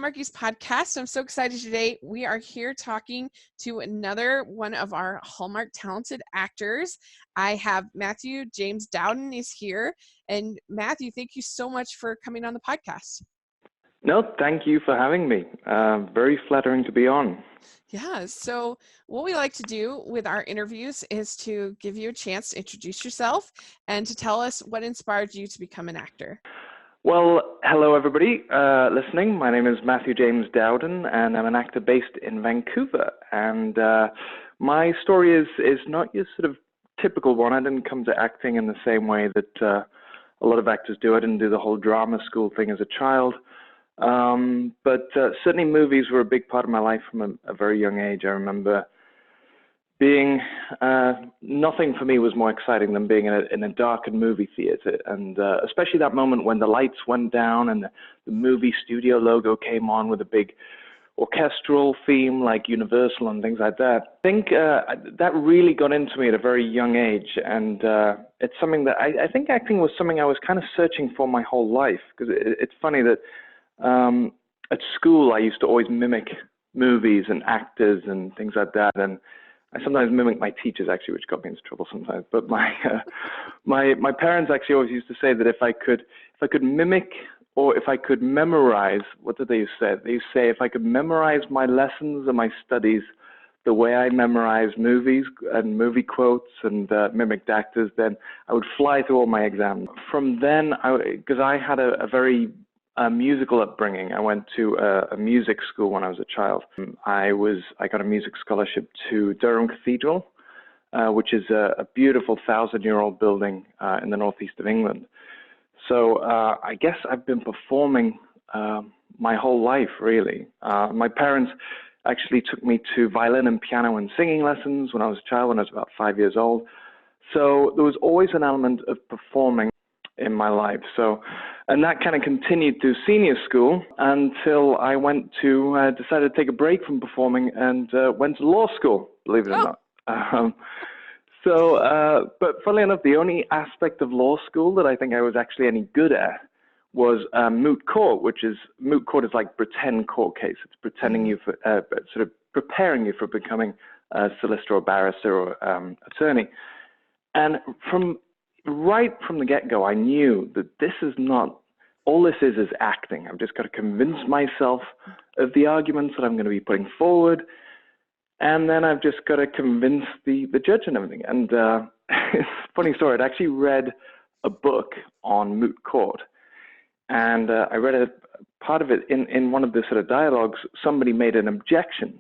Hallmarkies podcast. I'm so excited today. We are here talking to another one of our Hallmark talented actors. I have Matthew James Dowden is here. And Matthew, thank you so much for coming on the podcast. No, thank you for having me. Very flattering to be on. Yeah, so what we like to do with our interviews is to give you a chance to introduce yourself and to tell us what inspired you to become an actor. Well, hello everybody listening. My name is Matthew James Dowden, and I'm an actor based in Vancouver. And my story is not your sort of typical one. I didn't come to acting in the same way that a lot of actors do. I didn't do the whole drama school thing as a child. But certainly movies were a big part of my life from a very young age. I remember being, nothing for me was more exciting than being in a darkened movie theater. And especially that moment when the lights went down and the movie studio logo came on with a big orchestral theme like Universal and things like that. I think that really got into me at a very young age. And it's something that I think acting was something I was kind of searching for my whole life. Because it's funny that at school, I used to always mimic movies and actors and things like that, and I sometimes mimic my teachers actually, which got me into trouble sometimes. But my parents actually always used to say that if I could mimic or if I could memorize, what did they used to say? They used to say if I could memorize my lessons and my studies the way I memorize movies and movie quotes and mimicked actors, then I would fly through all my exams. From then, because I had a very musical upbringing. I went to a music school when I was a child. I got a music scholarship to Durham Cathedral, which is a beautiful 1,000-year-old building in the northeast of England. So I guess I've been performing my whole life, really. My parents actually took me to violin and piano and singing lessons when I was a child, when I was about 5 years old. So there was always an element of performing in my life. And that kind of continued through senior school until I decided to take a break from performing and went to law school, believe it or not. But funnily enough, the only aspect of law school that I think I was actually any good at was moot court, moot court is like pretend court case. It's pretending you for, sort of preparing you for becoming a solicitor or barrister or attorney. And right from the get-go, I knew that this is not, all this is acting. I've just got to convince myself of the arguments that I'm going to be putting forward, and then I've just got to convince the judge and everything. And it's a funny story. I'd actually read a book on moot court, and I read a part of it in one of the sort of dialogues. Somebody made an objection.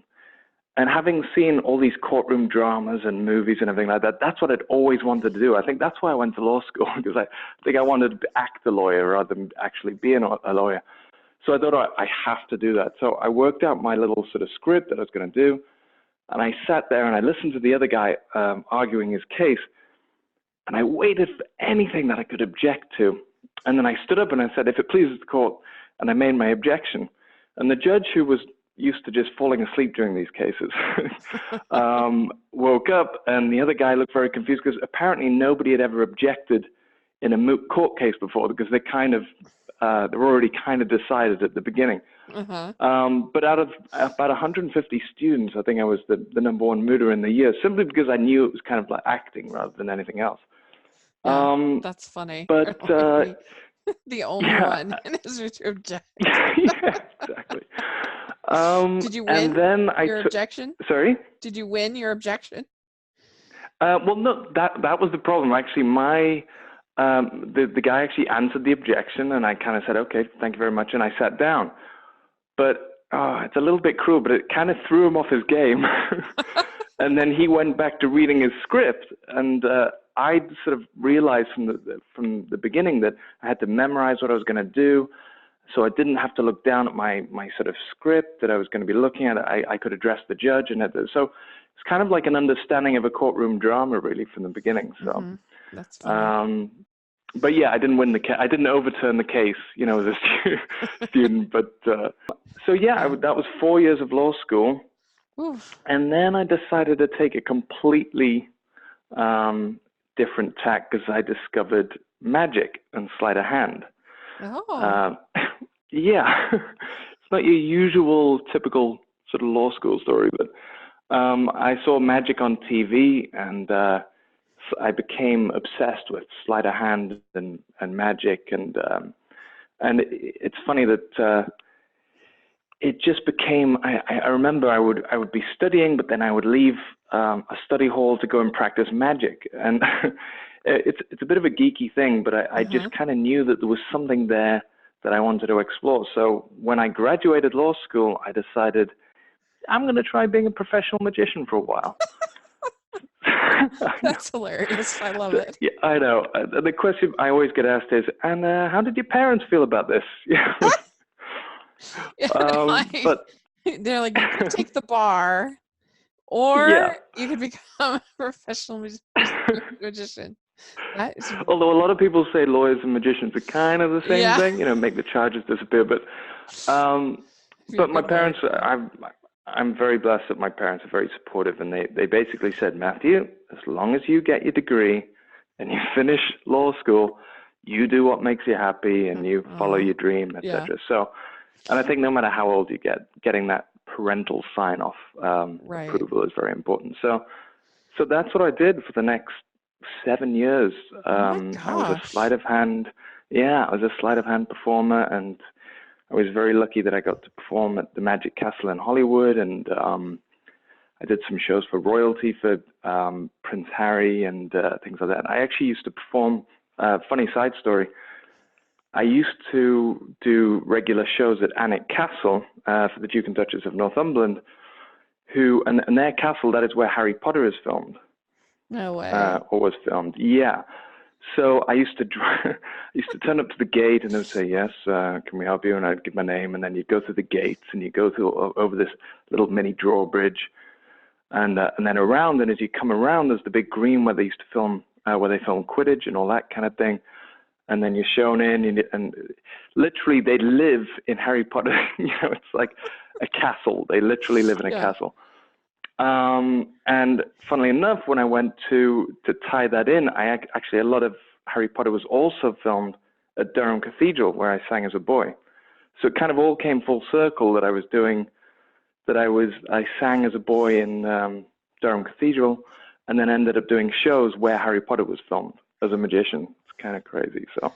And having seen all these courtroom dramas and movies and everything like that, that's what I'd always wanted to do. I think that's why I went to law school, because I think I wanted to act a lawyer rather than actually being a lawyer. So I thought, I have to do that. So I worked out my little sort of script that I was going to do, and I sat there and I listened to the other guy arguing his case, and I waited for anything that I could object to. And then I stood up and I said, if it pleases the court, and I made my objection. And the judge, who was used to just falling asleep during these cases, woke up, and the other guy looked very confused because apparently nobody had ever objected in a moot court case before, because they were already kind of decided at the beginning. But out of about 150 students, I think I was the number one mooter in the year, simply because I knew it was kind of like acting rather than anything else. Yeah, that's funny. But the only one is to object. Yeah, exactly. Did you win and then your objection? Sorry? Did you win your objection? Well, no, that was the problem. Actually, the guy actually answered the objection, and I kind of said, okay, thank you very much, and I sat down. But it's a little bit cruel, but it kind of threw him off his game. And then he went back to reading his script, and I sort of realized from the beginning that I had to memorize what I was going to do. So I didn't have to look down at my sort of script that I was going to be looking at. I could address the judge, and so it's kind of like an understanding of a courtroom drama, really, from the beginning. So, that's funny. But yeah, I didn't win the case. I didn't overturn the case, as a student. But so yeah, that was 4 years of law school, and then I decided to take a completely different tack because I discovered magic and sleight of hand. Oh. Yeah. It's not your usual typical sort of law school story, but I saw magic on TV, and I became obsessed with sleight of hand and magic, and it's funny that it just became. I remember I would be studying, but then I would leave a study hall to go and practice magic, and it's a bit of a geeky thing, but I just kind of knew that there was something there that I wanted to explore. So when I graduated law school, I decided I'm going to try being a professional magician for a while. That's hilarious. I love it. Yeah, I know. The question I always get asked is, and how did your parents feel about this? But they're like, you could take the bar, or yeah. you could become a professional magician. Although a lot of people say lawyers and magicians are kind of the same thing, make the charges disappear. But my parents, I'm very blessed that my parents are very supportive, and they basically said, Matthew, as long as you get your degree and you finish law school, you do what makes you happy and you follow your dream, etc. So, and I think no matter how old you get, getting that parental sign-off approval is very important. So that's what I did for the next 7 years. I was a sleight of hand. Yeah, I was a sleight of hand performer, and I was very lucky that I got to perform at the Magic Castle in Hollywood, and I did some shows for royalty for Prince Harry and things like that. I actually used to perform. Funny side story. I used to do regular shows at Alnwick Castle for the Duke and Duchess of Northumberland, and their castle, that is where Harry Potter is filmed. No way. Or was filmed. Yeah. So I used to turn up to the gate, and they would say, yes, can we help you? And I'd give my name, and then you'd go through the gates, and you go through over this little mini drawbridge, and then around, and as you come around, there's the big green where they used to film, where they film Quidditch and all that kind of thing. And then you're shown in, and literally they live in Harry Potter. It's like a castle. They literally live in a castle. And funnily enough, when I went to tie that in, actually a lot of Harry Potter was also filmed at Durham Cathedral, where I sang as a boy. So it kind of all came full circle that I sang as a boy in Durham Cathedral, and then ended up doing shows where Harry Potter was filmed as a magician. It's kind of crazy. So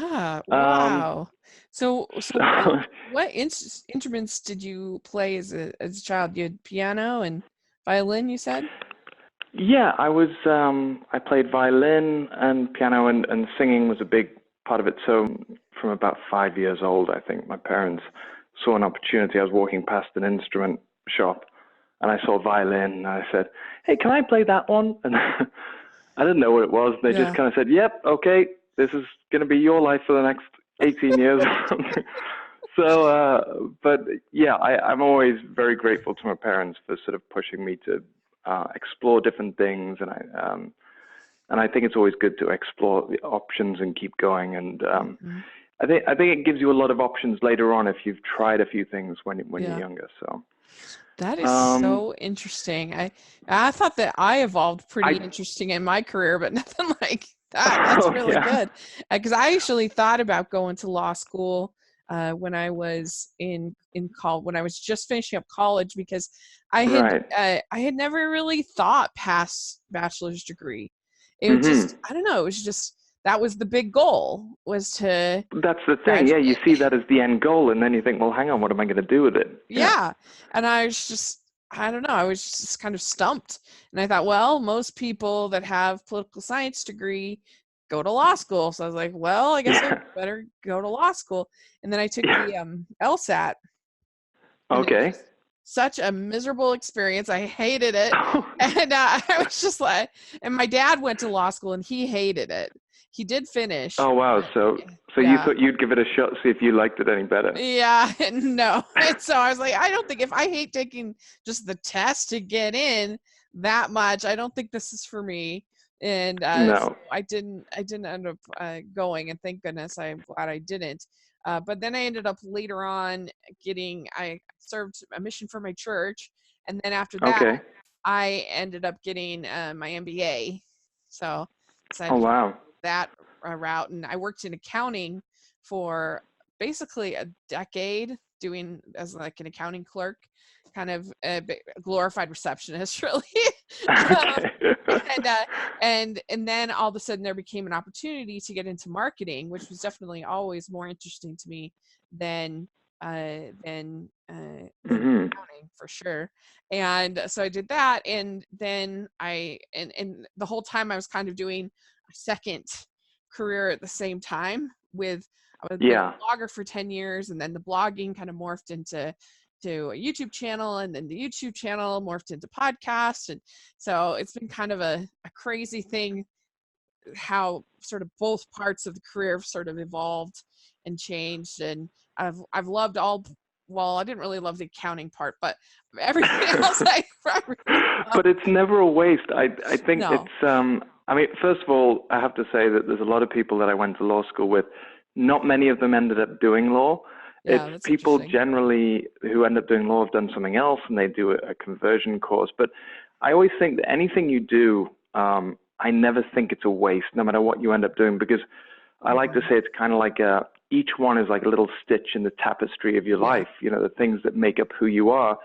yeah, wow. So what instruments did you play as a child? You had piano and violin, you said? Yeah, I played violin and piano, and singing was a big part of it. So from about 5 years old, I think, my parents saw an opportunity. I was walking past an instrument shop, and I saw violin, and I said, hey, can I play that one? And I didn't know what it was. They just kind of said, yep, okay, this is going to be your life for the next 18 years or something. So, but yeah, I'm always very grateful to my parents for sort of pushing me to explore different things, and I think it's always good to explore the options and keep going. And I think it gives you a lot of options later on if you've tried a few things when you're younger. So that is so interesting. I thought that I evolved pretty interesting in my career, but nothing like that. That's really good. Because I actually thought about going to law school when I was in college, when I was just finishing up college, because I had never really thought past bachelor's degree. It was just, I don't know, it was just, that was the big goal, was to That's the thing. Yeah, you see that as the end goal, and then you think, well, hang on, what am I going to do with it? Yeah. And I was just, I don't know, I was just kind of stumped. And I thought, well, most people that have political science degree go to law school. So I was like, well, I guess I better go to law school. And then I took the LSAT. Okay. Such a miserable experience. I hated it. And I was just like, and my dad went to law school and he hated it. He did finish. Oh, wow. So you thought you'd give it a shot, see if you liked it any better. Yeah, no. And so I was like, I don't think, if I hate taking just the test to get in that much, I don't think this is for me. And no. So I didn't end up going, and thank goodness, I'm glad I didn't. But then I ended up later on I served a mission for my church. And then after that, I ended up getting my MBA. So I decided that route. And I worked in accounting for basically a decade. doing as like an accounting clerk, kind of a glorified receptionist, really. um, Okay. and then all of a sudden there became an opportunity to get into marketing, which was definitely always more interesting to me than than Hmm. accounting, for sure. And so I did that, and then and the whole time I was kind of doing a second career at the same time. With I've been Yeah. a blogger for 10 years, and then the blogging kind of morphed into a YouTube channel, and then the YouTube channel morphed into podcasts. And so it's been kind of a crazy thing how sort of both parts of the career have sort of evolved and changed. And I've loved all, well, I didn't really love the accounting part, but everything else I really love. But it's never a waste. I think No. it's I mean, first of all, I have to say that there's a lot of people that I went to law school with. Not many of them ended up doing law. Yeah, It's that's people interesting. generally who end up doing law have done something else and they do a conversion course. But I always think that anything you do, I never think it's a waste, no matter what you end up doing, because I like to say it's kind of like each one is like a little stitch in the tapestry of your Yeah. life, you know, the things that make up who you are.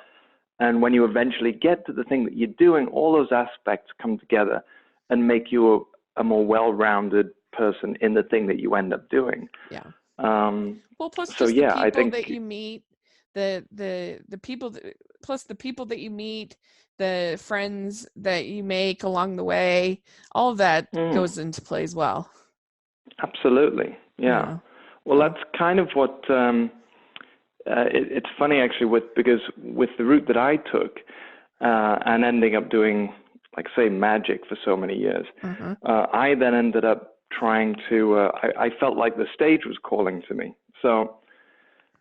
And when you eventually get to the thing that you're doing, all those aspects come together and make you a more well-rounded person in the thing that you end up doing. Yeah. Um, Well, plus so just the yeah, I people think, that you meet, the people plus the people that you meet, the friends that you make along the way, all of that goes into play as well. absolutely. Yeah. Yeah. Well, So, that's kind of what, it's funny actually because with the route that I took, and ending up doing, like, say, magic for so many years, I then ended up trying to, I felt like the stage was calling to me. So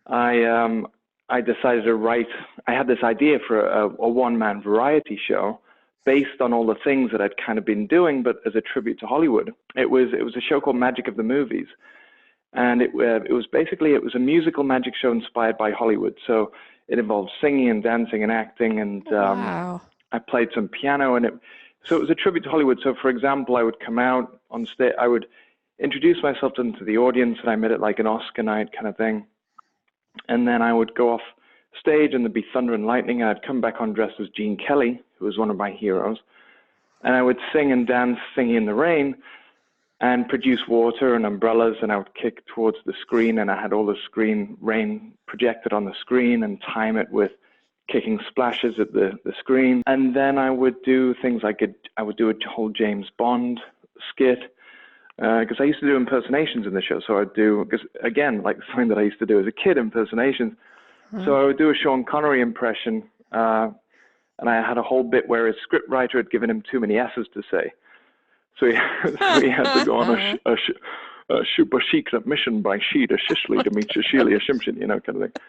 I decided to write, I had this idea for a one-man variety show based on all the things that I'd kind of been doing, but as a tribute to Hollywood. It was a show called Magic of the Movies. And it was basically, it was a musical magic show inspired by Hollywood. So it involved singing and dancing and acting, and wow. I played some piano, and so it was a tribute to Hollywood. So for example, I would come out on stage, I would introduce myself into the audience, and I made it like an Oscar night kind of thing. And then I would go off stage, and there'd be thunder and lightning, and I'd come back on dressed as Gene Kelly, who was one of my heroes. And I would sing and dance, singing in the rain, and produce water and umbrellas, and I would kick towards the screen, and I had all the screen rain projected on the screen and time it with kicking splashes at the screen. And then I would do things like I would do a whole James Bond skit, because I used to do impersonations in the show. So I'd do, because again, like something that I used to do as a kid, impersonations. So I would do a Sean Connery impression, and I had a whole bit where his scriptwriter had given him too many S's to say. So he had to go on a super secret mission by sea to Sicily to meet Cecilia Simpson, you know, kind of thing.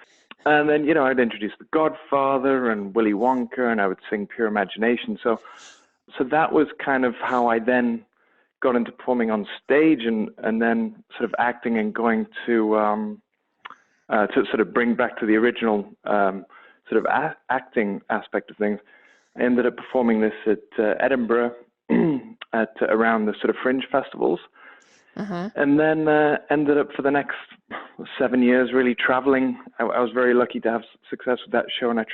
And then, you know, I'd introduce The Godfather and Willy Wonka, and I would sing Pure Imagination. So that was kind of how I then got into performing on stage, and then sort of acting and going to sort of bring back to the original sort of acting aspect of things. I ended up performing this at Edinburgh at around the sort of fringe festivals, and then ended up for the next 7 years really traveling. I was very lucky to have success with that show, and I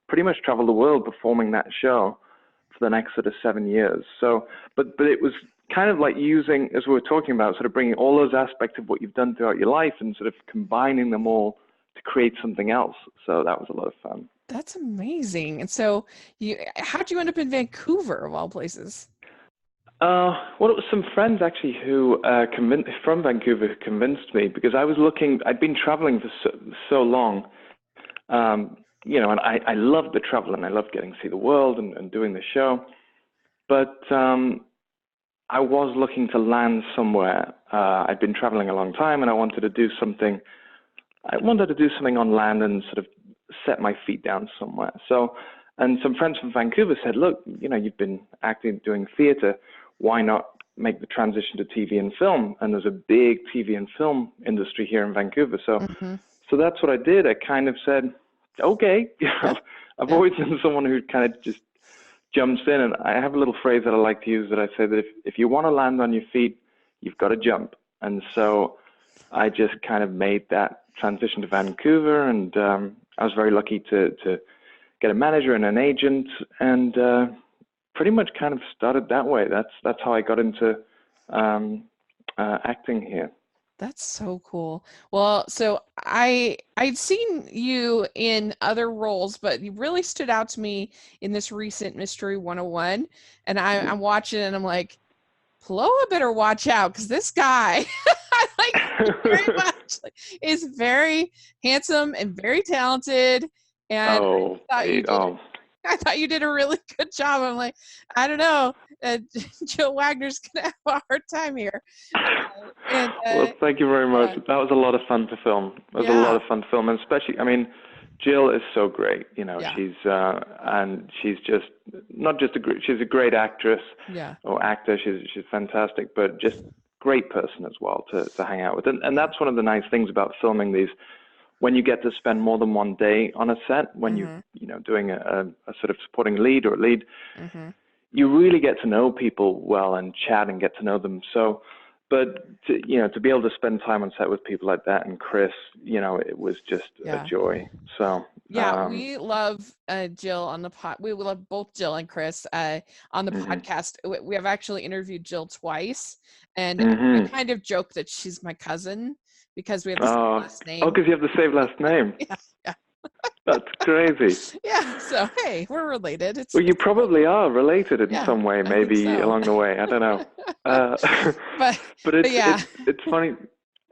pretty much traveled the world performing that show for the next sort of 7 years. So, but it was kind of like using, as we were talking about, sort of bringing all those aspects of what you've done throughout your life and sort of combining them all to create something else. So that was a lot of fun. That's amazing. And so how'd you end up in Vancouver of all places? Well, it was some friends actually who from Vancouver who convinced me, because I'd been traveling for so long, you know, and I loved the travel, and I loved getting to see the world and doing the show. But I was looking to land somewhere. I'd been traveling a long time, and I wanted to do something. I wanted to do something on land and sort of set my feet down somewhere. So, and some friends from Vancouver said, look, you know, you've been acting, doing theater. Why not make the transition to TV and film? And there's a big TV and film industry here in Vancouver. So that's what I did. I kind of said, okay, I've always been someone who kind of just jumps in. And I have a little phrase that I like to use that I say that if you want to land on your feet, you've got to jump. And so I just kind of made that transition to Vancouver, and I was very lucky to get a manager and an agent, and pretty much kind of started that way. That's how I got into acting here. That's so cool. Well, so I'd seen you in other roles, but you really stood out to me in this recent Mystery 101. And I'm watching and I'm like, Ploa better watch out because this guy I like very much is very handsome and very talented. And Oh, I thought you did a really good job. I'm like, I don't know. Jill Wagner's gonna have a hard time here. Well, thank you very much. That was a lot of fun to film. It was a lot of fun to film, and especially, I mean, Jill is so great. You know, she's and she's just not just she's a great actress or actor. She's fantastic, but just great person as well to hang out with. And that's one of the nice things about filming these. When you get to spend more than one day on a set, when you know doing a sort of supporting lead or a lead, you really get to know people well and chat and get to know them. So, but to be able to spend time on set with people like that and Chris, it was just a joy. So we love Jill on the pod. We love both Jill and Chris on the podcast. We have actually interviewed Jill twice, and I kind of joke that she's my cousin because we have the same last name. Oh, because you have the same last name. Yeah. That's crazy. Yeah. So hey, we're related. Well, you probably are related in some way, maybe along the way. I don't know. But it's funny.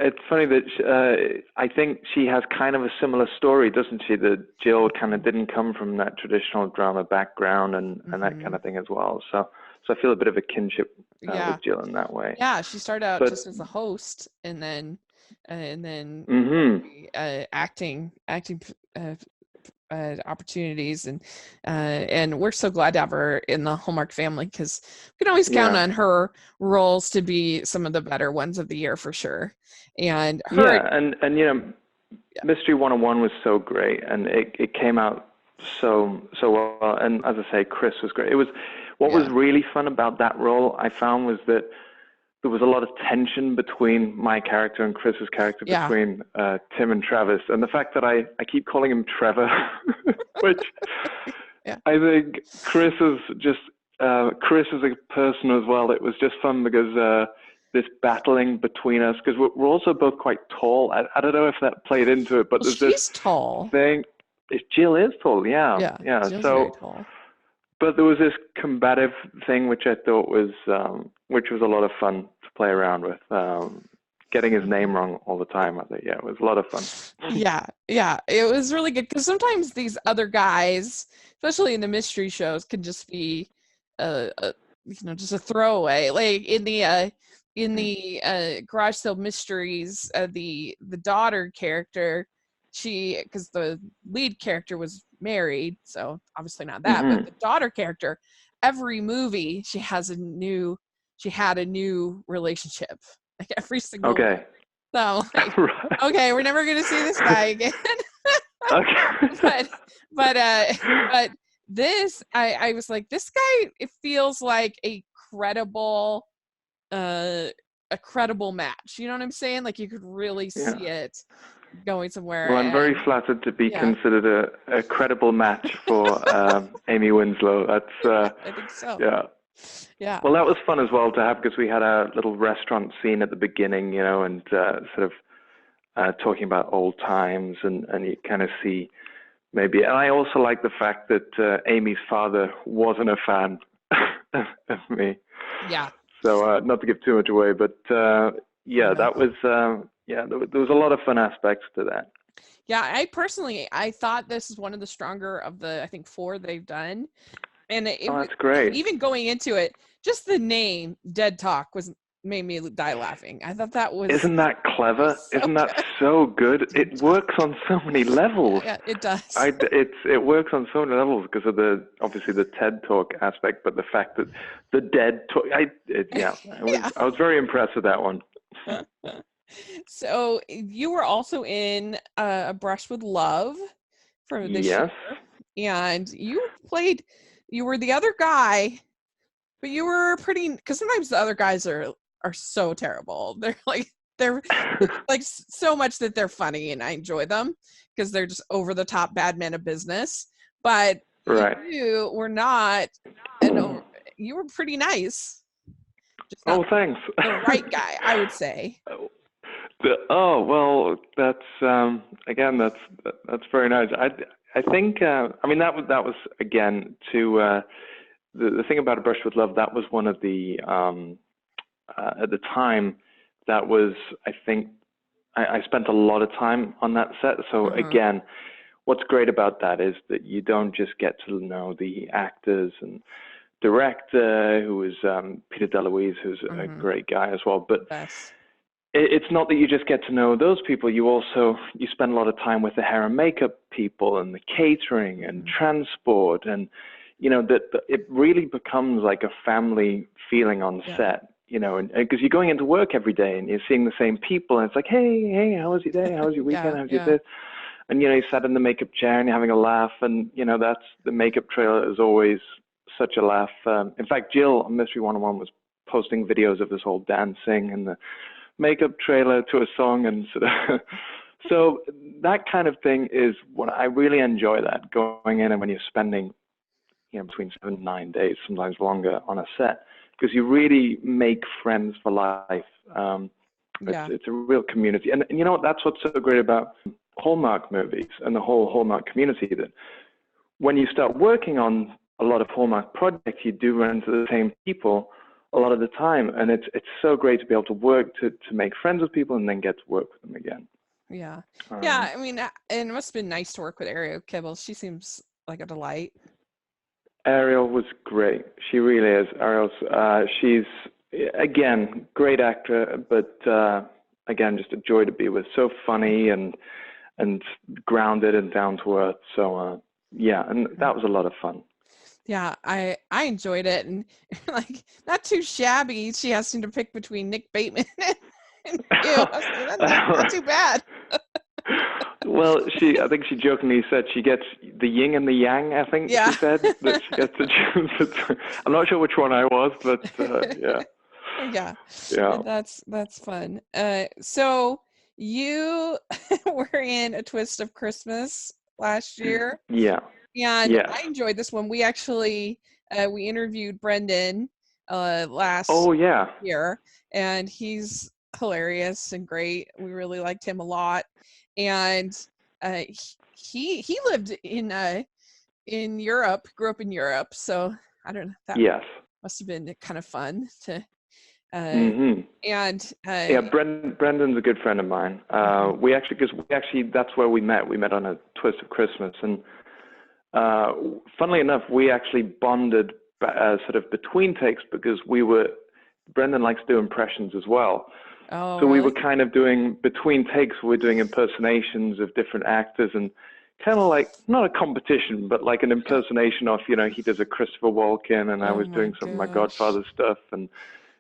It's funny that I think she has kind of a similar story, doesn't she? That Jill kind of didn't come from that traditional drama background and that kind of thing as well. So I feel a bit of a kinship with Jill in that way. Yeah, she started out just as a host, and then acting opportunities, and we're so glad to have her in the Hallmark family because we can always count on her roles to be some of the better ones of the year for sure. And her, and Mystery 101 was so great, and it came out so well. And as I say, Chris was great. It was what was really fun about that role. I found was that there was a lot of tension between my character and Chris's character, between Tim and Travis. And the fact that I keep calling him Trevor, which I think Chris is Chris is a person as well. It was just fun because this battling between us, because we're also both quite tall. I don't know if that played into it, but there's this tall thing. Jill is tall, yeah. Jill's very tall. But there was this combative thing which I thought was a lot of fun to play around with. Getting his name wrong all the time, I think, it was a lot of fun. Yeah, it was really good because sometimes these other guys, especially in the mystery shows, can just be, just a throwaway. Like in the Garage Sale Mysteries, the daughter character, because the lead character was married, so obviously not that, but the daughter character, every movie she had a new relationship, like every single one. So like, okay, we're never gonna see this guy again. but this, I was like, this guy, it feels like a credible match. You know what I'm saying? Like you could really see it going somewhere. Well, I'm very flattered to be considered a credible match for Amy Winslow. That's I think so. Yeah. Well, that was fun as well to have because we had a little restaurant scene at the beginning, and sort of talking about old times, and you kind of see maybe. And I also like the fact that Amy's father wasn't a fan of me. Yeah. So not to give too much away, but that was there was a lot of fun aspects to that. Yeah, I thought this is one of the stronger of the, I think, 4 they've done. And that's great. Even going into it, just the name Dead Talk made me die laughing. I thought that was... Isn't that clever? Isn't that so good? It works on so many levels. Yeah, it does. It works on so many levels because of obviously the TED Talk aspect, but the fact that the Dead Talk, I was very impressed with that one. So you were also in A Brush with Love for this year, and you were the other guy, but you were pretty, because sometimes the other guys are so terrible. They're like they're like so much that they're funny, and I enjoy them because they're just over the top bad men of business. But Right. you were not, you were pretty nice. Just not Thanks. the right guy, I would say. Well, that's again, that's very nice. I think I mean that was again to the thing about A Brush with Love. That was one of the at the time that was, I think, I spent a lot of time on that set. So again, what's great about that is that you don't just get to know the actors and director, who is Peter DeLuise, who's a great guy as well. But it's not that you just get to know those people. You spend a lot of time with the hair and makeup people and the catering and transport, and that it really becomes like a family feeling on set. And because you're going into work every day and you're seeing the same people, and it's like, hey, how was your day? How was your weekend? How was your this? And you sat in the makeup chair and you're having a laugh, and that's the makeup trailer is always such a laugh. In fact, Jill on Mystery 101 was posting videos of this whole dancing and the makeup trailer to a song, and so that kind of thing is what I really enjoy. That going in, and when you're spending between 7 and 9 days, sometimes longer, on a set, because you really make friends for life. It's a real community, and you know what? That's what's so great about Hallmark movies and the whole Hallmark community, that when you start working on a lot of Hallmark projects, you do run into the same people a lot of the time, and it's so great to be able to work to make friends with people and then get to work with them again. I mean, and it must have been nice to work with Ariel Kibble. She seems like a delight. Ariel was great. She really is. She's again great actor, but again just a joy to be with. So funny and grounded and down to earth. So and that was a lot of fun. Yeah, I enjoyed it, and like not too shabby. She has to pick between Nick Bateman and you. That's not too bad. Well, I think she jokingly said she gets the yin and the yang. I think she said that she gets to choose. I'm not sure which one I was, but yeah. That's fun. So you were in A Twist of Christmas last year. And I enjoyed this one. We actually we interviewed Brendan last year, and he's hilarious and great. We really liked him a lot, and he lived in Europe, grew up in Europe. So I don't know. That must have been kind of fun to. And Brendan's a good friend of mine. We actually that's where we met. We met on A Twist of Christmas, and funnily enough, we actually bonded sort of between takes, because Brendan likes to do impressions as well. Oh, so we were kind of doing between takes. We were doing impersonations of different actors, and kind of like not a competition, but like an impersonation of he does a Christopher Walken, and I was doing some of my Godfather stuff and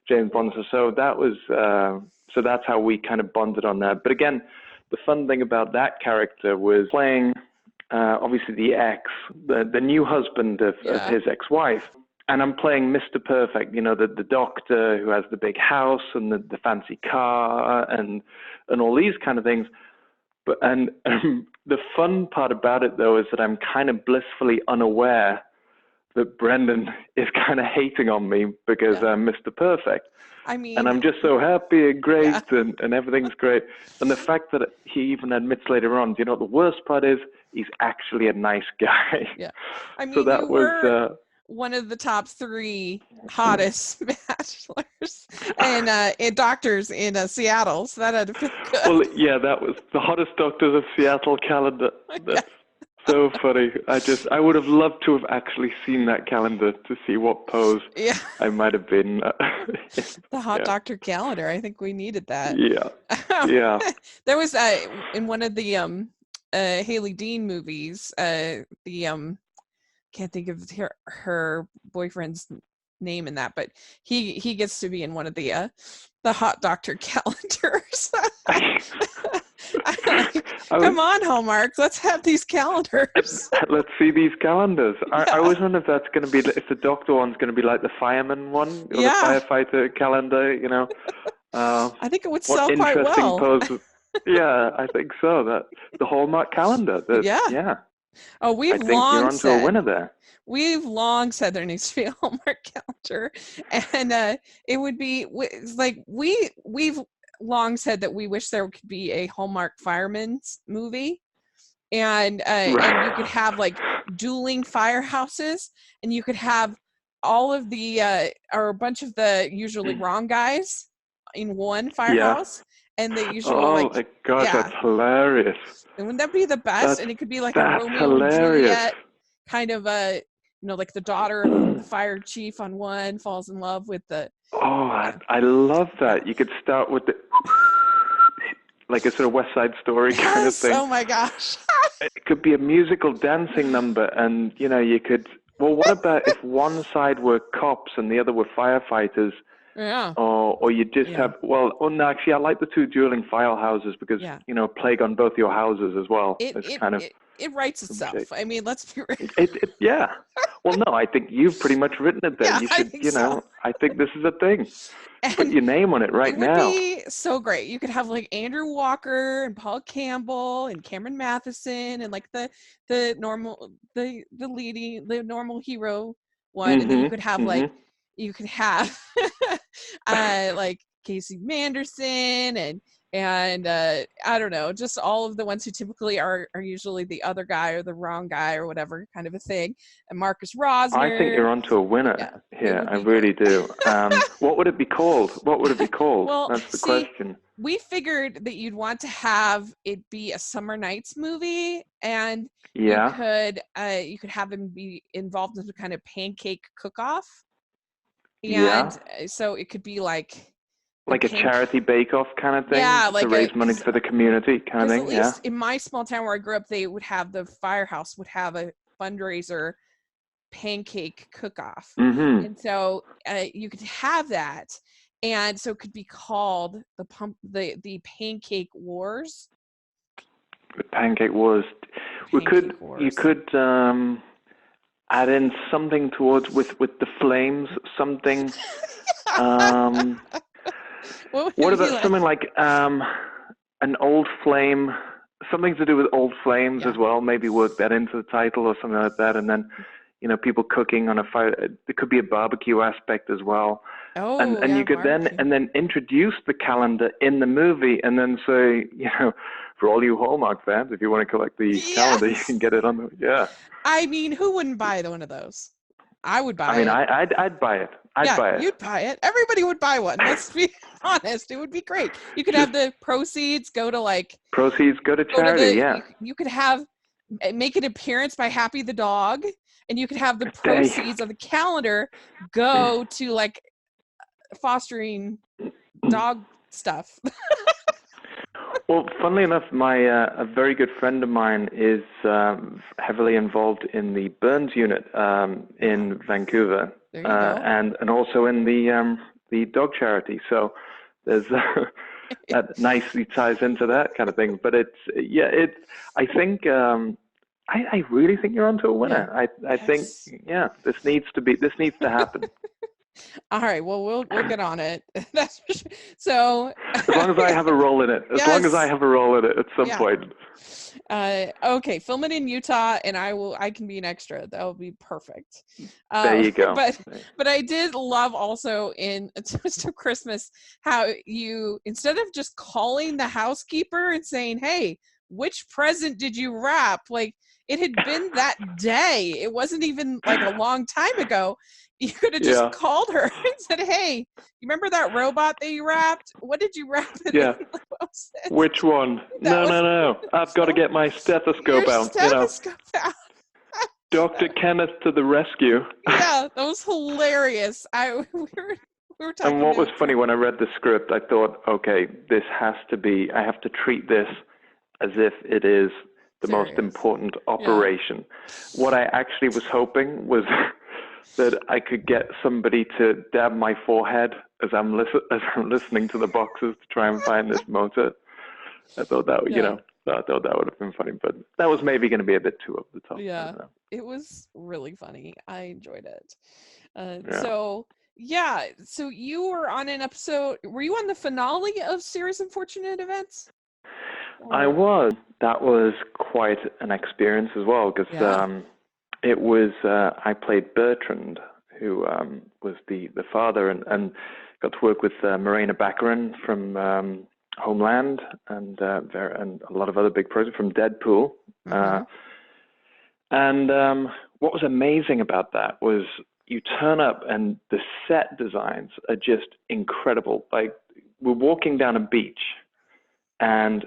James Bond. So that was so that's how we kind of bonded on that. But again, the fun thing about that character was playing obviously the new husband of his ex-wife. And I'm playing Mr. Perfect, the doctor who has the big house and the fancy car and all these kind of things. But the fun part about it, though, is that I'm kind of blissfully unaware that Brendan is kind of hating on me because I'm Mr. Perfect. I mean, and I'm just so happy and great and everything's great. And the fact that he even admits later on, the worst part is he's actually a nice guy. Yeah. I mean, so that was one of the top 3 hottest bachelors and doctors in Seattle. So that had to feel good. Well, yeah, that was the hottest doctors of Seattle calendar. That's so funny. I would have loved to have actually seen that calendar to see what pose I might have been. The hot doctor calendar. I think we needed that. Yeah. There was in one of the Haley Dean movies, can't think of her boyfriend's name in that, but he gets to be in one of the hot doctor calendars. Come on, Hallmark, let's have these calendars. Let's see these calendars. I always wonder if that's going to be, if the doctor one's going to be like the fireman one, or the firefighter calendar, I think it would What sell quite interesting well. pose. Yeah, I think so. That the Hallmark calendar. Yeah. Yeah, Oh, I think you're onto a winner there. we've long said there needs to be a Hallmark calendar, and it would be like we've long said that we wish there could be a Hallmark fireman's movie, and you could have like dueling firehouses, and you could have all of the or a bunch of the usually wrong guys in one Yeah. firehouse, and the usual Oh like my gosh, yeah, that's hilarious. and wouldn't that be the best? That's And it could be like a that's Romeo and hilarious. Juliet kind of a, like the daughter of the fire chief on one falls in love with the. Oh, Yeah. I love Yeah. that. You could start with the like a sort of West Side Story kind of Yes. thing. Oh my gosh. It could be a musical dancing number, and you could. Well, what about if one side were cops and the other were firefighters? Yeah. Or you just have, well, no, actually, I like the two dueling file houses because, Yeah. plague on both your houses as well. It writes itself. I mean, let's be real. Yeah. Well, no, I think you've pretty much written it there. Yeah, You I should, think so. I think this is a thing. Put And your name on it right it would now. be so great. You could have like Andrew Walker and Paul Campbell and Cameron Matheson and like the normal the normal hero one, and then you could have like like Casey Manderson and I don't know, just all of the ones who typically are usually the other guy or the wrong guy or whatever kind of a thing. And Marcus Rosner. I think you're onto a winner here. I really do. What would it be called? What would it be called? Well, That's the question. We figured that you'd want to have it be a Summer Nights movie, and you could have him be involved in some kind of pancake cook-off. And so it could be like a charity bake-off kind of thing, to raise money for the community kind of thing. At least in my small town where I grew up, they would have the firehouse would have a fundraiser pancake cook-off, and so you could have that, and so it could be called the Pancake Wars. The Pancake Wars. You could add in something towards with the flames, something. What about something like an old flame, something to do with old flames as well? Maybe work that into the title or something like that, and then people cooking on a fire. There could be a barbecue aspect as well. And you could then introduce the calendar in the movie, and then say, for all you Hallmark fans, if you want to collect the calendar, you can get it on the I mean, who wouldn't buy one of those? I would buy it. I'd buy it. I'd buy it. You'd buy it. Everybody would buy one. Let's be honest. It would be great. You could have the proceeds go to charity. You could make an appearance by Happy the dog, and you could have the proceeds of the calendar go to like fostering dog stuff. Well, funnily enough, a very good friend of mine is heavily involved in the Burns unit in Vancouver, there you go. and also in the dog charity. So there's that nicely ties into that kind of thing. But I think I really think you're onto a winner. I think this needs to happen. All right, well, we'll get on it. That's for sure. So as long as I have a role in it, at some point. Okay, film it in Utah, and I can be an extra. That will be perfect. There you go. But I did love also in A Toast of Christmas how you, instead of just calling the housekeeper and saying, "Hey, which present did you wrap?" Like it had been that day. It wasn't even like a long time ago. You could have just called her and said, "Hey, you remember that robot that you wrapped? What did you wrap it in?" Which one? No. I've got to get my stethoscope out. Dr. Kenneth to the rescue. Yeah, that was hilarious. We were talking. And what was funny when I read the script, I thought, okay, I have to treat this as if it is the most important operation. Yeah. What I actually was hoping was that I could get somebody to dab my forehead as I'm listening to the boxes to try and find this motor. I thought that would have been funny, but that was maybe going to be a bit too over the top. Yeah, it was really funny. I enjoyed it. So Yeah. So you were on an episode. Were you on the finale of Series Unfortunate Events? I Or was. That was quite an experience as well because yeah. it was. I played Bertrand, who was the father, and got to work with Morena Baccarin from Homeland and a lot of other big projects from Deadpool. Mm-hmm. And what was amazing about that was you turn up and the set designs are just incredible. Like we're walking down a beach and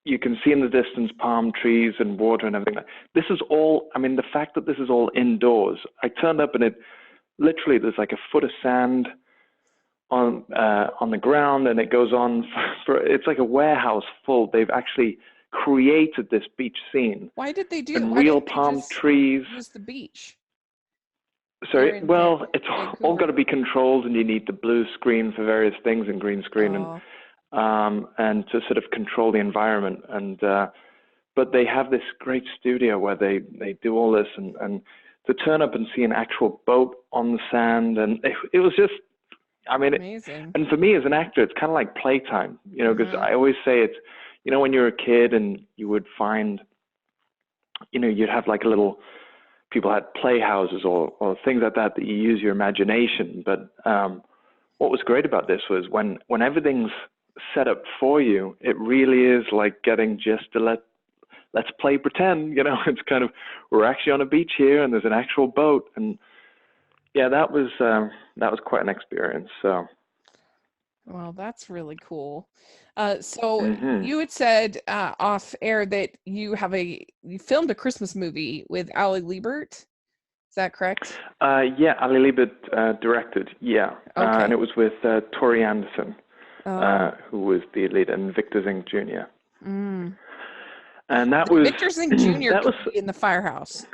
you can see in the distance palm trees and water and everything. This is all, I mean, the fact that this is all indoors. I turned up and it literally, there's like a foot of sand on the ground, and it goes on for it's like a warehouse full. They've actually created this beach scene and Why real didn't they palm just trees. use the beach? You're Sorry, in well, it's all got Vancouver. to be controlled, and you need the blue screen for various things and green screen, Oh, and to sort of control the environment. And but they have this great studio where they do all this, and to turn up and see an actual boat on the sand, and it was just, I mean, amazing. and for me as an actor, it's kind of like playtime, you know, because Mm-hmm. I always say it's, you know, when you're a kid and you would find, you know, you'd have like a little, people had playhouses or things like that you use your imagination. But what was great about this was when everything's set up for you, it really is like getting just to let's play pretend, you know. It's kind of, we're actually on a beach here and there's an actual boat. And yeah, that was quite an experience. So Well, that's really cool. So hmm you had said off air that you filmed a Christmas movie with Ali Liebert. Is that correct? Yeah, Ali Liebert directed, yeah. And Okay. it was with Tori Anderson, Oh. who was the lead, and Victor Zink Jr. Mm. And that was Victor Zink Jr. that was, could be in the firehouse.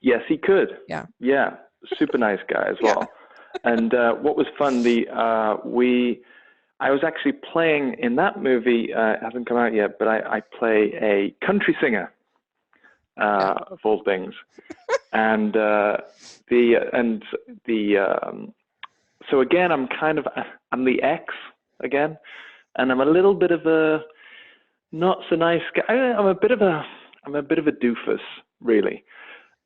yes, he could. Yeah. Yeah, super nice guy as Yeah. well. And what was fun, I was actually playing in that movie. It hasn't come out yet, but I play a country singer, Yeah. of all things. And so again, I'm the ex again, and I'm a little bit of a not so nice guy. I'm a bit of a doofus, really.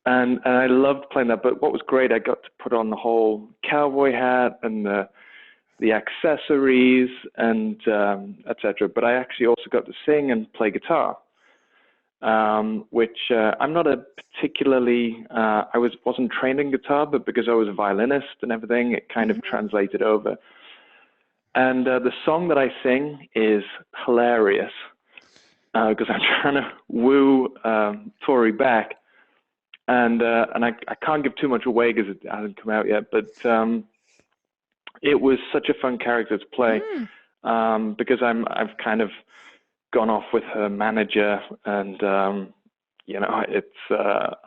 And I loved playing that. But what was great, I got to put on the whole cowboy hat and the accessories and etc. But I actually also got to sing and play guitar, which I'm not a particularly. I wasn't trained in guitar, but because I was a violinist and everything, it kind of Mhm. translated over. And the song that I sing is hilarious because I'm trying to woo Tori back, and I can't give too much away because it hasn't come out yet. But it was such a fun character to play Mm. because I've kind of gone off with her manager, and you know, it's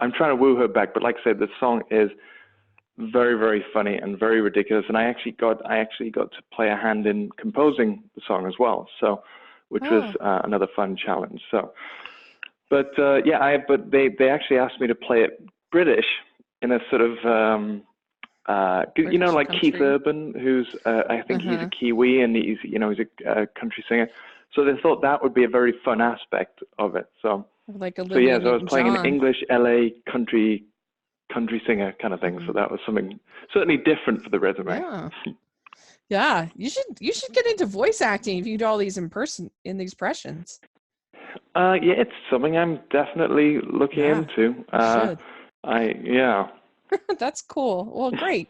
I'm trying to woo her back. But like I said, the song is very, very funny and very ridiculous, and I actually got to play a hand in composing the song as well, so which was Oh. another fun challenge. So, but but they actually asked me to play it British in a sort of you know, British like Keith country. Urban, who's I think he's a Uh-huh. Kiwi, and he's a country singer. So they thought that would be a very fun aspect of it. So Like yeah, Olivia so I was playing an Newton-John. English LA country singer kind of thing. So Mhm. that was something certainly different for the resume. Yeah. Yeah. You should get into voice acting if you do all these in these impressions. Yeah, it's something I'm definitely looking Yeah. into. You should. Yeah. That's cool. Well, great.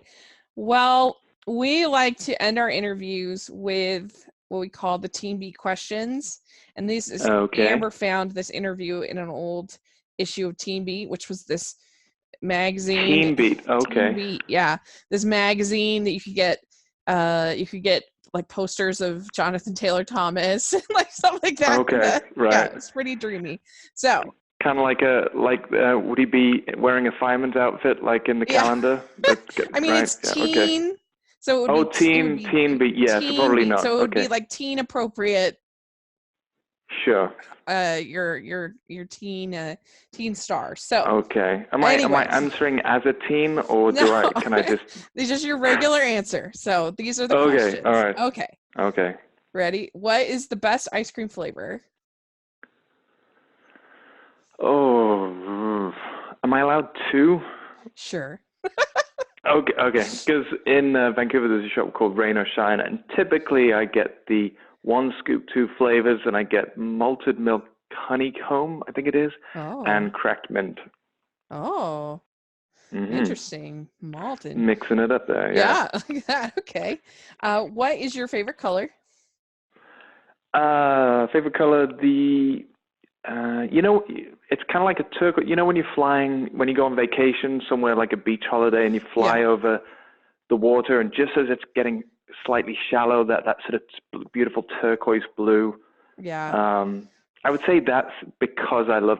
Well, we like to end our interviews with what we call the Team Beat questions. And this is Okay. Amber found this interview in an old issue of Team Beat, which was this magazine. Teen Beat. Team Okay. Beat, yeah. This magazine that you could get like posters of Jonathan Taylor Thomas, like stuff like that. Okay. Yeah, Right. it's pretty dreamy. So Kind of would he be wearing a fireman's outfit like in the yeah. calendar? That's good, I mean, right? it's Yeah. Okay. teen, so Oh, it would be teen beat. Yeah. So teen probably beat. not. So it would be Okay. like teen appropriate Sure. Your teen star. So Okay. Am I anyways, answering as a teen, or no, can I just? this is your regular answer. So these are the Okay. All questions. right. Okay, Okay. ready? What is the best ice cream flavor? Oh, am I allowed two? Sure. Okay, okay. Because in Vancouver, there's a shop called Rain or Shine, and typically I get the one scoop, two flavors, and I get malted milk honeycomb, I think it is, Oh, and cracked mint. oh, Hmm. interesting. Malton. Mixing it up there, yeah. Yeah, like that. Okay. What is your favorite color? Favorite color, it's kind of like a turquoise. You know, when you're flying, when you go on vacation somewhere like a beach holiday and you Yeah, fly over the water, and just as it's getting slightly shallow, that sort of beautiful turquoise blue. yeah. I would say that's because I love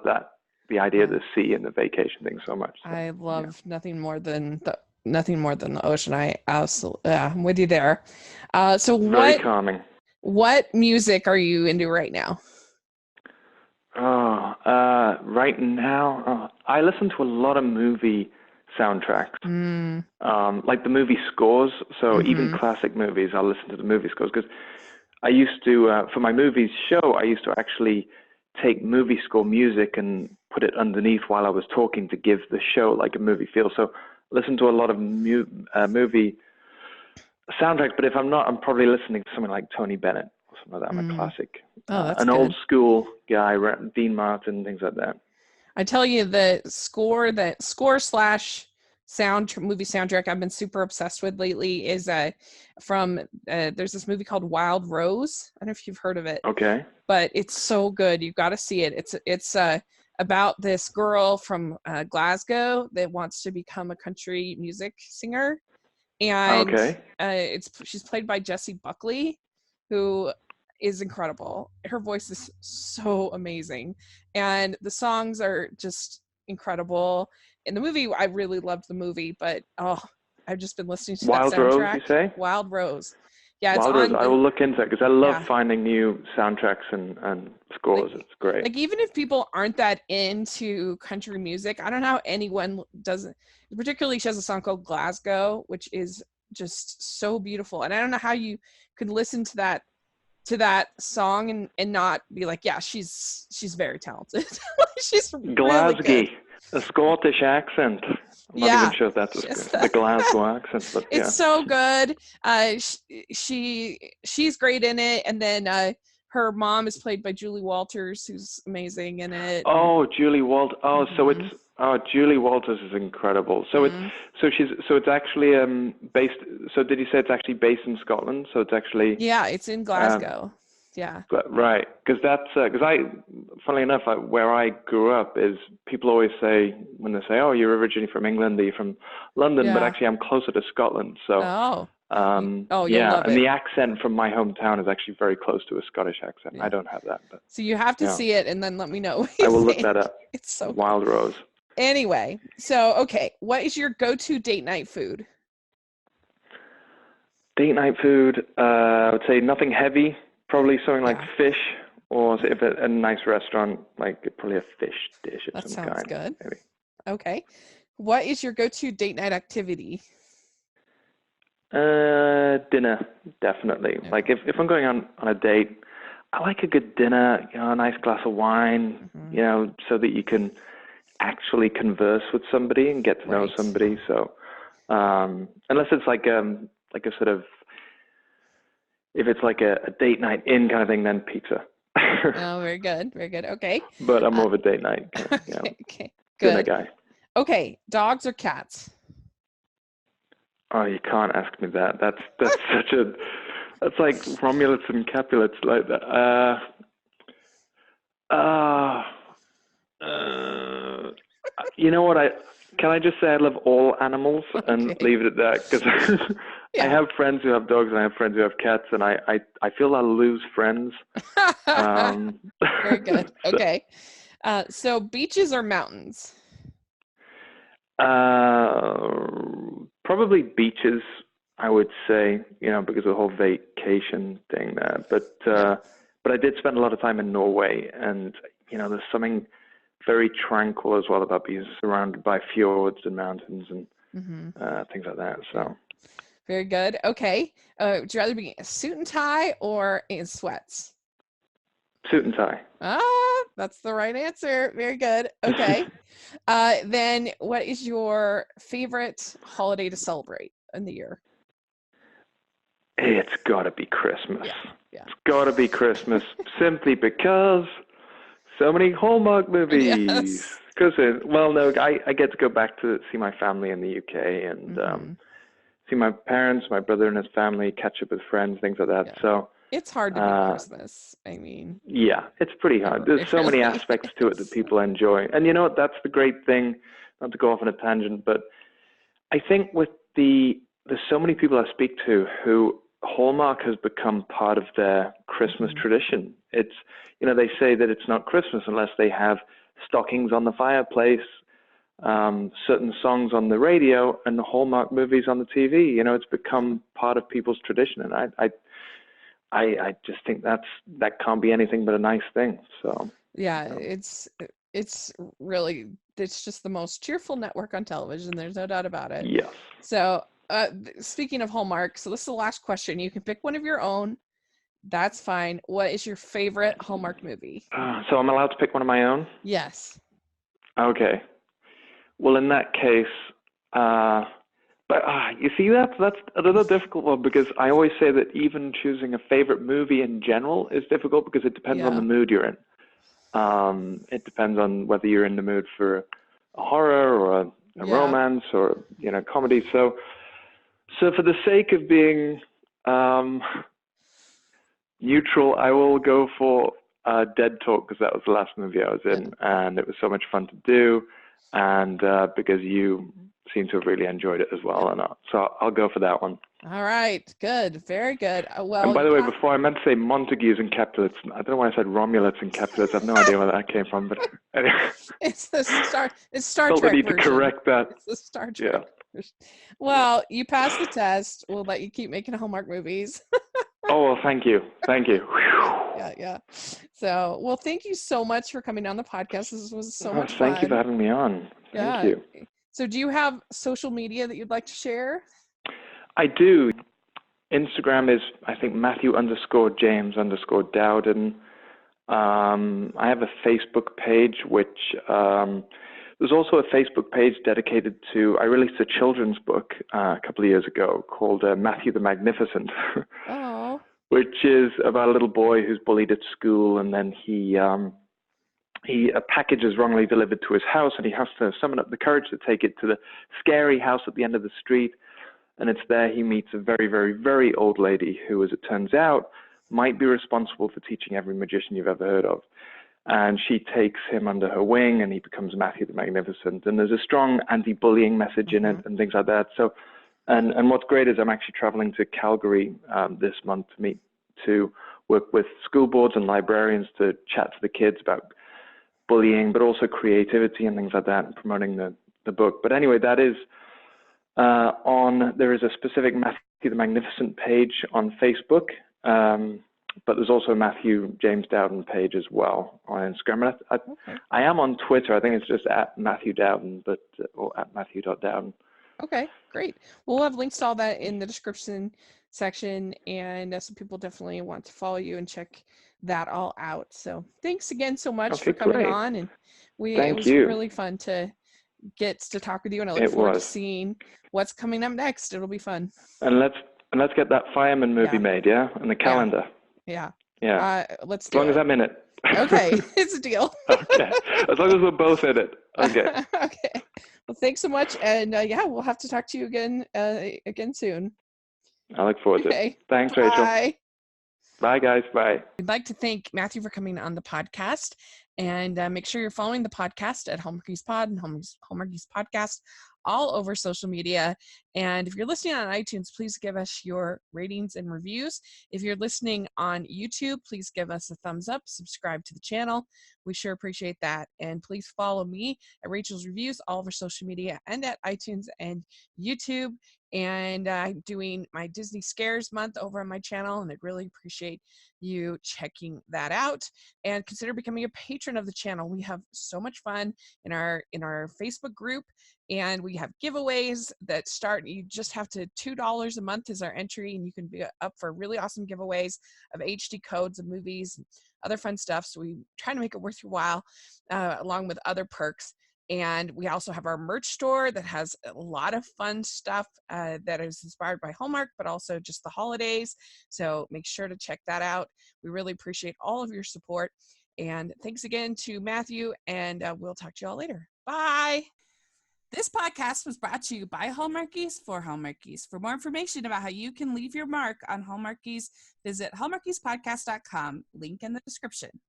the idea of Oh, the sea and the vacation thing so much. So, I yeah, love nothing more than the ocean. I absolutely, yeah, I'm with you there. So very calming. what music are you into right now? Oh, right now, I listen to a lot of movie soundtracks, Mm, like the movie scores. So even mm-hmm. classic movies, I'll listen to the movie scores because I used to, for my movies show, I used to actually take movie score music and put it underneath while I was talking to give the show like a movie feel. So listen to a lot of movie soundtracks, but if I'm not, I'm probably listening to something like Tony Bennett or something like that. I'm a Mm. classic, Oh, that's an old good. school guy, Dean Martin, things like that. I tell you, that score slash movie soundtrack I've been super obsessed with lately is from there's this movie called Wild Rose. I don't know if you've heard of it, Okay. but it's so good. You've got to see it. It's about this girl from Glasgow that wants to become a country music singer, and Okay. it's she's played by Jessie Buckley, who is incredible. Her voice is so amazing, and the songs are just incredible. In the movie, I really loved the movie, but I've just been listening to that Wild Rose, soundtrack. you say? Wild Rose, yeah, it's Wild Rose. on I the will look into it because I love yeah. finding new soundtracks and scores. Like It's great. like even if people aren't that into country music, I don't know how anyone doesn't. Particularly, she has a song called Glasgow, which is just so beautiful, and I don't know how you could listen to that song and not be like, yeah, she's very talented. She's really Glasgow, good. a Scottish accent. I'm not even Yeah, sure if that's just the Glasgow accent, but it's yeah. so good. She's great in it, and then her mom is played by Julie Walters, who's amazing in it. And, Oh, Julie Walt. Oh, so it's mhm, Julie Walters is incredible. mhm. So it's actually based. So did you say it's actually based in Scotland? So it's actually Yeah, it's in um, Glasgow. Yeah, right, because that's because funnily enough, where I grew up is people always say when they say, "Oh, you're originally from England, are you from London?" But yeah. actually, I'm closer to Scotland. So Oh, you'll yeah, love and it. the accent from my hometown is actually very close to a Scottish accent. I Yeah. don't have that, but So you have to yeah, see it and then let me know what I you will look think. that up. It's so good. Wild Rose. Anyway, so okay, what is your go-to date night food? Date night food, I would say nothing heavy, probably something like Yeah, fish, or if a nice restaurant, like probably a fish dish of that some sounds kind, good. maybe. Okay. What is your go-to date night activity? Dinner, definitely. Like Okay. if I'm going on a date, I like a good dinner, a nice glass of wine, Hmm. so that you can actually converse with somebody and get to know Right. somebody. So, unless it's like a sort of if it's like a date night in kind of thing, then pizza. Oh, very good. Very good. Okay. But I'm Uh, more of a date night kind of, okay. dinner Good. guy. Okay. Dogs or cats? Oh, you can't ask me that. That's such a that's like Romulus and Capulets like that. Uh, uh, you know what? Can I just say I love all animals and Okay. leave it at that? Because I Yeah. have friends who have dogs and I have friends who have cats, and I feel I'll lose friends. Um, Very good. so, Okay. So beaches or mountains? probably beaches, I would say, because of the whole vacation thing there. But Yeah. But I did spend a lot of time in Norway, and there's something very tranquil as well about being surrounded by fjords and mountains and things like that. So very good. Okay. Would you rather be in a suit and tie or in sweats? Suit and tie. Ah, that's the right answer. Very good. Okay. Then what is your favorite holiday to celebrate in the year? It's got to be Christmas. Yeah. It's got to be Christmas simply because so many Hallmark movies. Yes. Because, I get to go back to see my family in the UK and see my parents, my brother and his family, catch up with friends, things like that. Yeah. So it's hard to beat Christmas. I mean, yeah, it's pretty hard. There's so many aspects to it that people enjoy. And you know what? That's the great thing, not to go off on a tangent, but I think with there's so many people I speak to who Hallmark has become part of their Christmas tradition. It's, they say that it's not Christmas unless they have stockings on the fireplace, certain songs on the radio, and the Hallmark movies on the TV. It's become part of people's tradition, and I just think that can't be anything but a nice thing. So yeah, it's really, it's just the most cheerful network on television. There's no doubt about it. Yes. So speaking of Hallmark, so this is the last question. You can pick one of your own. That's fine. What is your favorite Hallmark movie? So I'm allowed to pick one of my own? Yes. Okay. Well, in that case, but you see, that's a little difficult one, because I always say that even choosing a favorite movie in general is difficult because it depends on the mood you're in. It depends on whether you're in the mood for a horror or a romance or comedy. So for the sake of being neutral, I will go for Dead Talk, because that was the last movie I was in, and it was so much fun to do, and because you seem to have really enjoyed it as well. And so I'll go for that one. All right, good, very good. Well, and by the way, before, I meant to say Montagues and Capulets. I don't know why I said Romulus and Capulets. I have no idea where that came from, but anyway. It's Star Felt Trek I need version. to correct that. It's the Star Trek version. Well, you passed the test. We'll let you keep making Hallmark movies. Oh, well, thank you. Yeah. So, well, thank you so much for coming on the podcast. This was so much fun. Thank you for having me on. Thank you. So do you have social media that you'd like to share? I do. Instagram is, I think, Matthew_James_Dowden. I have a Facebook page, which there's also a Facebook page dedicated to, I released a children's book a couple of years ago called Matthew the Magnificent. Oh. Which is about a little boy who's bullied at school, and then a package is wrongly delivered to his house, and he has to summon up the courage to take it to the scary house at the end of the street. And it's there he meets a very, very, very old lady who, as it turns out, might be responsible for teaching every magician you've ever heard of. And she takes him under her wing, and he becomes Matthew the Magnificent. And there's a strong anti-bullying message in it and things like that. So, and what's great is I'm actually traveling to Calgary this month to work with school boards and librarians to chat to the kids about bullying, but also creativity and things like that, and promoting the book. But anyway, that is there is a specific Matthew the Magnificent page on Facebook, but there's also a Matthew James Dowden page as well on Instagram. I am on Twitter. I think it's just at Matthew Dowden, or at Matthew.Dowden. Okay, great. We'll have links to all that in the description section, and some people definitely want to follow you and check that all out. So thanks again so much for coming on, and it was really fun to get to talk with you, and I look forward to seeing what's coming up next. It'll be fun. And let's get that Fireman movie made, and the calendar. Yeah. as Let's do it. long as I'm in it. Okay, it's a deal. Okay, as long as we're both in it. Okay. Okay. Well, thanks so much, and we'll have to talk to you again soon. I look forward to it. Thanks, Rachel. Bye. Bye, guys. Bye. We'd like to thank Matthew for coming on the podcast, and make sure you're following the podcast at Hallmarkies Pod and Hallmarkies Podcast all over social media. And if you're listening on iTunes, please give us your ratings and reviews. If you're listening on YouTube, please give us a thumbs up, subscribe to the channel. We sure appreciate that. And please follow me at Rachel's Reviews, all over social media, and at iTunes and YouTube. And I'm doing my Disney Scares month over on my channel, and I'd really appreciate you checking that out. And consider becoming a patron of the channel. We have so much fun in our Facebook group, and we have giveaways that start. You just have to $2 a month is our entry, and you can be up for really awesome giveaways of HD codes of movies and other fun stuff. So we try to make it worth your while, along with other perks. And we also have our merch store that has a lot of fun stuff that is inspired by Hallmark, but also just the holidays. So make sure to check that out. We really appreciate all of your support. And thanks again to Matthew, and we'll talk to you all later. Bye. This podcast was brought to you by Hallmarkies for Hallmarkies. For more information about how you can leave your mark on Hallmarkies, visit hallmarkiespodcast.com, link in the description.